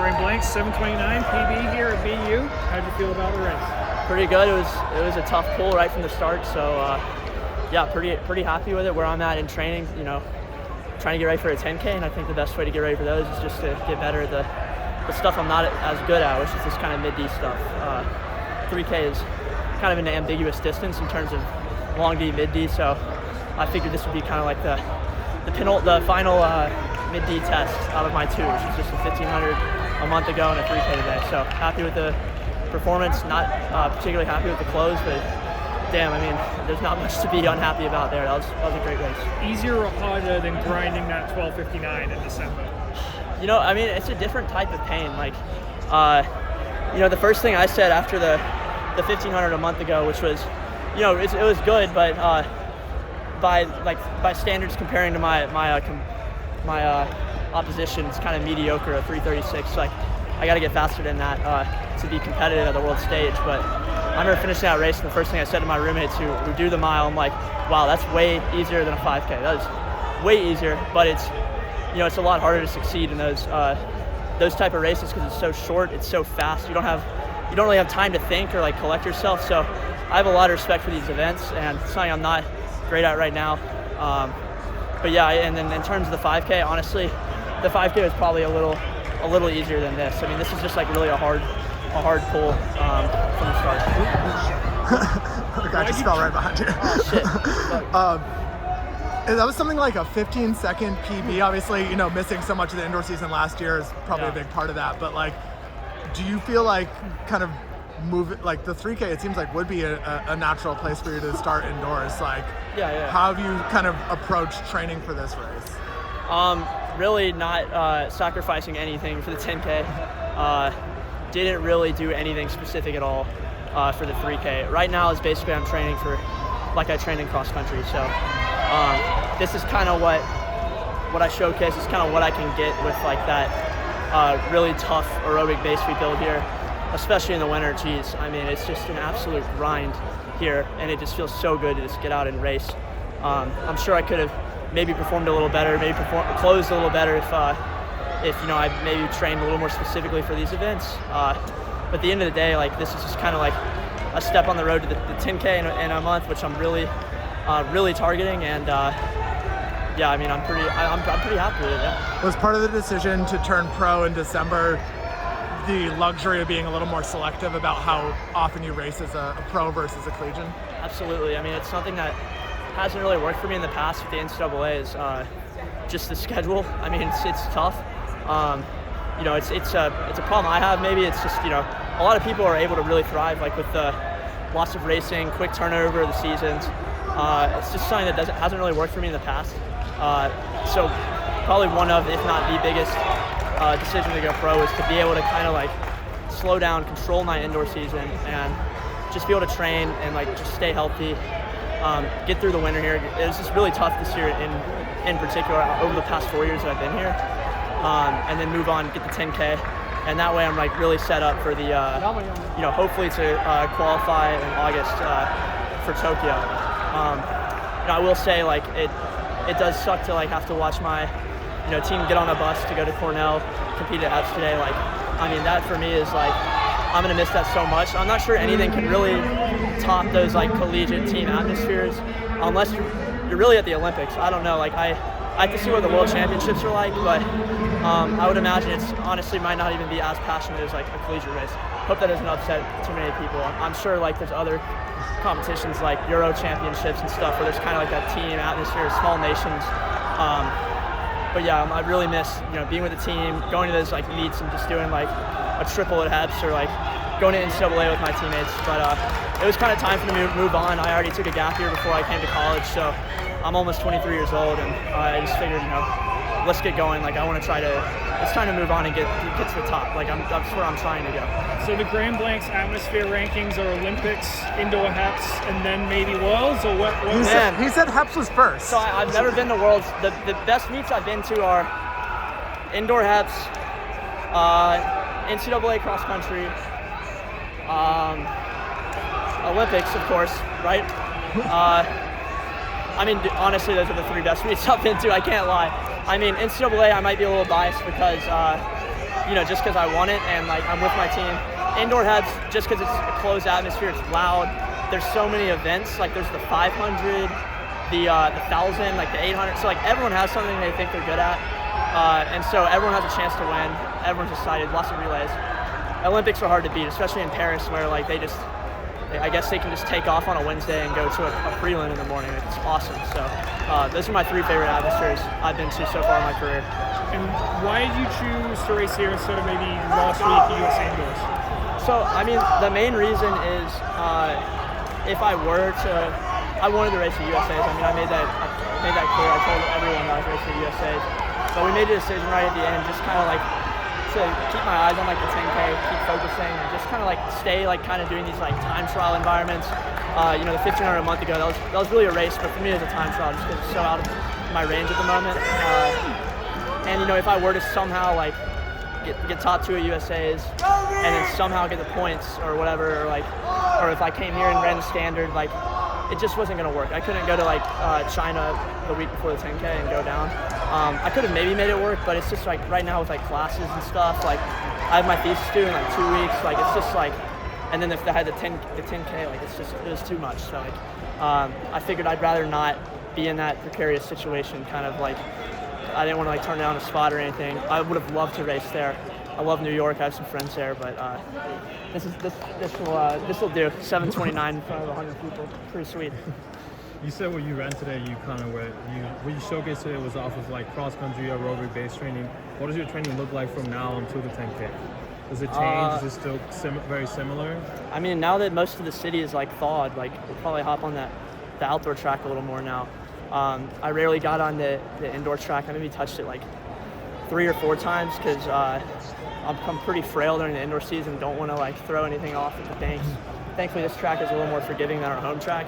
Grand Blanks, 7:29 PB here at BU. How'd you feel about the race? Pretty good. It was a tough pull right from the start. So yeah, pretty happy with it. Where I'm at in training, trying to get ready for a 10K, and I think the best way to get ready for those is just to get better at the stuff I'm not as good at, which is this kind of mid-D stuff. 3K is kind of an ambiguous distance in terms of long D, mid-D, so I figured this would be kind of like the final mid-D test out of my two, which is just a 1,500 a month ago and a 3K today. So happy with the performance, not particularly happy with the close, but damn, I mean, there's not much to be unhappy about there. That was a great race. Easier or harder than grinding that 12:59 in December? I mean, it's a different type of pain. Like, the first thing I said after the 1,500 a month ago, which was, it was good, but by standards comparing to my opposition, it's kind of mediocre, a 3:36. Like, I got to get faster than that to be competitive at the world stage. But I remember finishing that race, and the first thing I said to my roommates who do the mile, I'm like, wow, that's way easier than a 5K. That is way easier, but it's a lot harder to succeed in those type of races because it's so short, it's so fast. You don't really have time to think or like collect yourself. So I have a lot of respect for these events, and it's something I'm not great at right now. But yeah, and then in terms of the 5K, honestly, the 5K was probably a little easier than this. I mean, this is just like really a hard pull from the start. The guy just fell right behind you. Oh shit. That was something like a 15-second PB. Obviously, missing so much of the indoor season last year is probably a big part of that. But like, do you feel like kind of like the 3K? It seems like would be a natural place for you to start indoors. Like, how have you kind of approached training for this race? Really not sacrificing anything for the 10K. Didn't really do anything specific at all for the 3K. Right now is basically I'm training for like I trained in cross country. So this is kind of what I showcase. Is kind of what I can get with like that really tough aerobic base we build here, especially in the winter. Geez, I mean, it's just an absolute grind here, and it just feels so good to just get out and race. I'm sure I could have maybe performed a little better, maybe closed a little better if I maybe trained a little more specifically for these events. But at the end of the day, like, this is just kind of like a step on the road to the 10K in a month, which I'm really targeting. And yeah, I mean, I'm pretty happy with it. Yeah. Was part of the decision to turn pro in December the luxury of being a little more selective about how often you race as a pro versus a collegian? Absolutely. I mean, it's something that hasn't really worked for me in the past with the NCAA is just the schedule. I mean, it's tough. It's a problem I have. Maybe it's just, a lot of people are able to really thrive, like with the lots of racing, quick turnover of the seasons. It's just something that hasn't really worked for me in the past. So probably one of, if not the biggest decision to go pro is to be able to kind of like slow down, control my indoor season, and just be able to train and like just stay healthy. Get through the winter here. It was just really tough this year in particular over the past 4 years that I've been here. And then move on, get the 10K. And that way I'm like really set up for the, hopefully to qualify in August for Tokyo. I will say like it does suck to like have to watch my, team get on a bus to go to Cornell, compete at EPS today. Like, I mean, that for me is like, I'm gonna miss that so much. I'm not sure anything can really top those like collegiate team atmospheres unless you're really at the Olympics. I don't know, like I have to see what the World Championships are like, but I would imagine it's honestly might not even be as passionate as like a collegiate race. Hope that doesn't upset too many people. I'm sure like there's other competitions like Euro Championships and stuff where there's kind of like that team atmosphere, small nations. But yeah, I really miss being with the team, going to those like meets and just doing like a triple at EPS or like going to NCAA with my teammates. But it was kind of time for me to move on. I already took a gap year before I came to college, so I'm almost 23 years old, and I just figured, let's get going. Like, I want to it's time to move on and get to the top. Like, that's where I'm trying to go. So the Grand Blanks atmosphere rankings are Olympics, indoor HEPS, and then maybe Worlds, or what was it? He said HEPS was first. So I've never been to Worlds. The best meets I've been to are indoor HEPS, NCAA cross country, Olympics, of course, right? I mean, honestly, those are the three best meets I've been to. I can't lie. I mean, NCAA, I might be a little biased because, just because I want it and like I'm with my team. Indoor has, just because it's a closed atmosphere, it's loud. There's so many events. Like there's the 500, the 1,000, like the 800. So like everyone has something they think they're good at, and so everyone has a chance to win. Everyone's excited. Lots of relays. Olympics are hard to beat, especially in Paris, where like I guess they can just take off on a Wednesday and go to a prelim in the morning. It's awesome. So those are my 3 favorite atmospheres I've been to so far in my career. And why did you choose to race here instead of maybe last week at USA Indoors? So, I mean, the main reason is if I wanted to race the USAs. I mean, I made that clear. I told everyone that I was racing the USAs. But we made a decision right at the end, just kind of like to keep my eyes on like the 10K, keep focusing, and just kind of like stay like kind of doing these like time trial environments. The 1,500 a month ago, that was really a race, but for me it was a time trial just because it's so out of my range at the moment. And if I were to somehow like get top 2 at USA's and then somehow get the points or whatever, or if I came here and ran the standard, like it just wasn't going to work. I couldn't go to like China the week before the 10K and go down. I could have maybe made it work, but it's just like right now with like classes and stuff, like I have my thesis due in like 2 weeks, like it's just like, and then if I had the 10K, like it was too much. So like I figured I'd rather not be in that precarious situation, kind of like I didn't want to like turn down a spot or anything. I would have loved to race there. I love New York. I have some friends there, but this will do. 7:29 in front of 100 people. Pretty sweet. You said what you ran today, what you showcased today was off of like cross country or aerobic base training. What does your training look like from now until the 10K? Does it change? Is it still very similar? I mean, now that most of the city is like thawed, like we'll probably hop on the outdoor track a little more now. I rarely got on the indoor track. I maybe touched it like 3 or 4 times because I'm pretty frail during the indoor season. Don't want to like throw anything off at the banks. Thankfully, this track is a little more forgiving than our home track.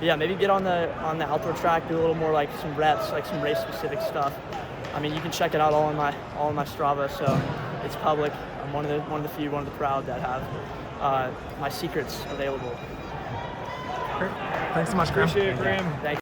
Yeah, maybe get on the outdoor track, do a little more like some reps, like some race specific stuff. I mean, you can check it out all on my Strava, so it's public. I'm one of the few, one of the proud that have my secrets available. Great. Thanks so much, Graham. Appreciate it, Graham. Thank you.